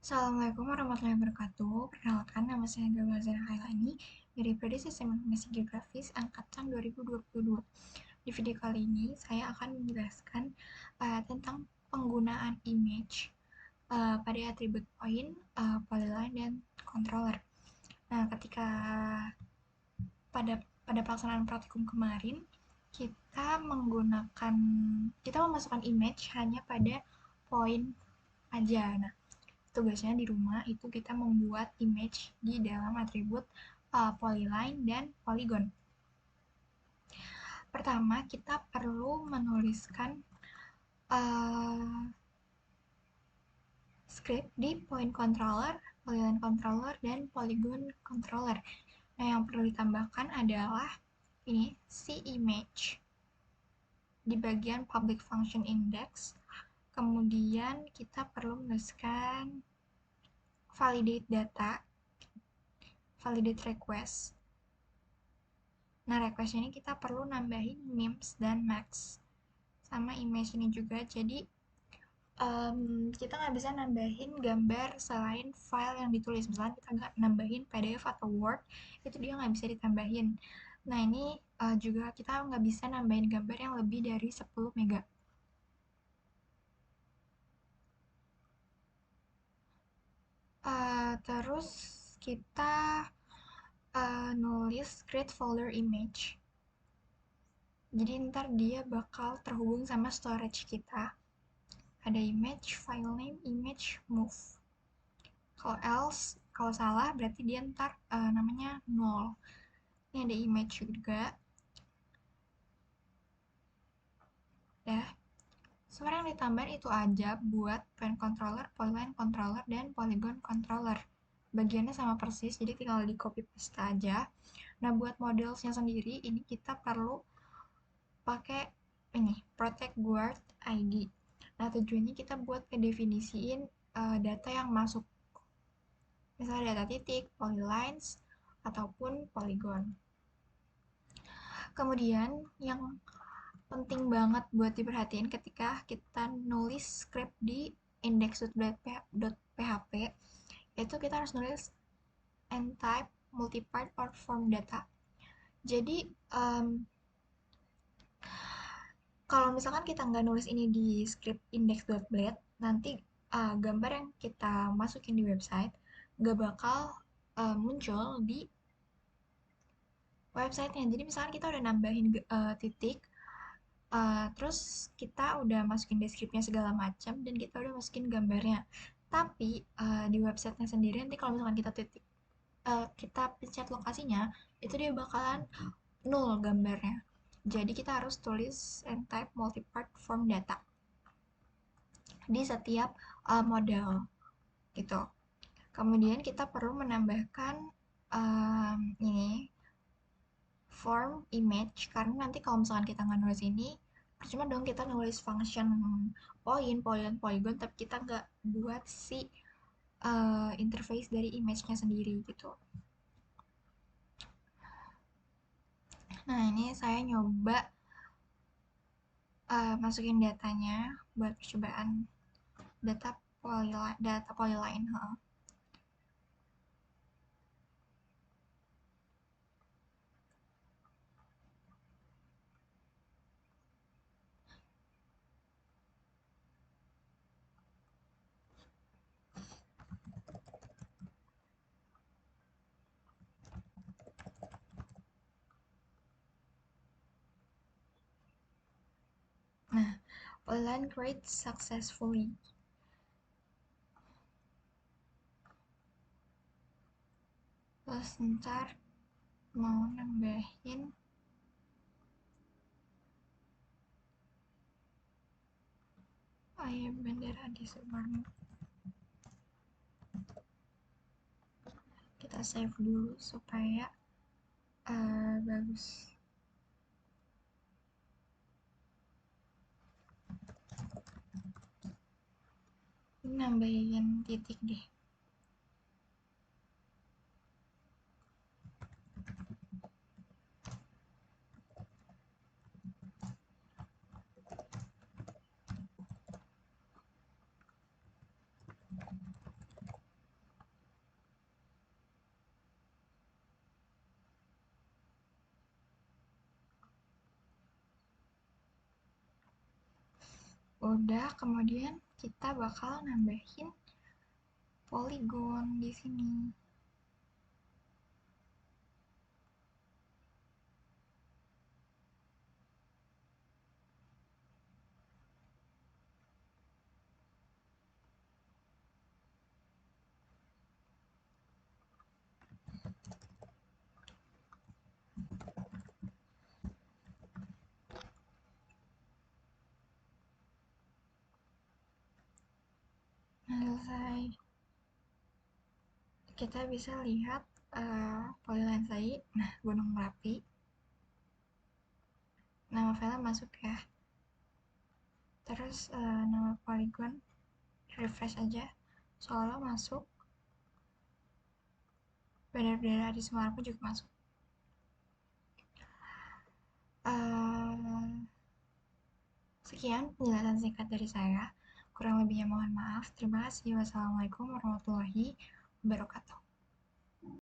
Assalamualaikum warahmatullahi wabarakatuh. Perkenalkan, nama saya Gamal Zahra Hailani dari Prodi Sistem Informasi Geografis Angkatan 2022. Di video kali ini, saya akan menjelaskan tentang penggunaan image pada atribut point, polyline, dan controller. Nah, ketika pada pelaksanaan praktikum kemarin, kita memasukkan image hanya pada point aja. Nah, tugasnya di rumah itu kita membuat image di dalam atribut polyline dan polygon. Pertama, kita perlu menuliskan script di point controller, polyline controller, dan polygon controller. Nah, yang perlu ditambahkan adalah ini, image di bagian public function index. Kemudian kita perlu menuliskan validate data, validate request. Nah, request ini kita perlu nambahin memes dan max sama image ini juga. Jadi kita nggak bisa nambahin gambar selain file yang ditulis. Misalnya kita nggak nambahin PDF atau Word, itu dia nggak bisa ditambahin. Nah, ini juga kita nggak bisa nambahin gambar yang lebih dari 10 mega. Terus kita nulis create folder image. Jadi ntar dia bakal terhubung sama storage kita. Ada image, file name, image, move. Kalau salah berarti dia ntar namanya 0. Ini ada image juga. Dah. Sebenarnya yang ditambahin itu aja buat point controller, polyline controller, dan polygon controller. Bagiannya sama persis, jadi tinggal di copy paste aja. Nah, buat modelsnya sendiri, ini kita perlu pakai ini, protect guard ID. Nah, tujuannya kita buat ngedefinisiin data yang masuk. Misalnya data titik, polylines, ataupun polygon. Kemudian, yang penting banget buat diperhatiin ketika kita nulis script di index.php, itu kita harus nulis n-type multipart or form data. Jadi, kalau misalkan kita nggak nulis ini di script index.blade, nanti gambar yang kita masukin di website nggak bakal muncul di websitenya. Jadi misalkan kita udah nambahin titik, terus kita udah masukin deskripsinya segala macam, dan kita udah masukin gambarnya. Tapi di websitenya sendiri nanti kalau misalkan kita pencet lokasinya, itu dia bakalan nol gambarnya. Jadi kita harus tulis n-type multipart form data di setiap model gitu. Kemudian kita perlu menambahkan ini form image, karena nanti kalau misalkan kita nggak nulis ini, percuma dong kita nulis function point, polygon, polygon, tapi kita nggak buat si interface dari image-nya sendiri gitu. Nah, ini saya nyoba masukin datanya buat percobaan data polyline. Nah, polyline create successfully. Terus ntar mau nambahin bendera di Sumarno. Kita save dulu supaya bagus. Ini nambahin titik deh. Udah, kemudian kita bakal nambahin poligon di sini. Nah, selesai. Kita bisa lihat polyline tadi. Nah, Gunung Merapi. Nama file masuk ya. Terus nama polygon refresh aja. Soalnya masuk. Bendera-bendera di Semarang pun juga masuk. Eh, Sekian penjelasan singkat dari saya. Kurang lebihnya mohon maaf. Terima kasih. Wassalamualaikum warahmatullahi wabarakatuh.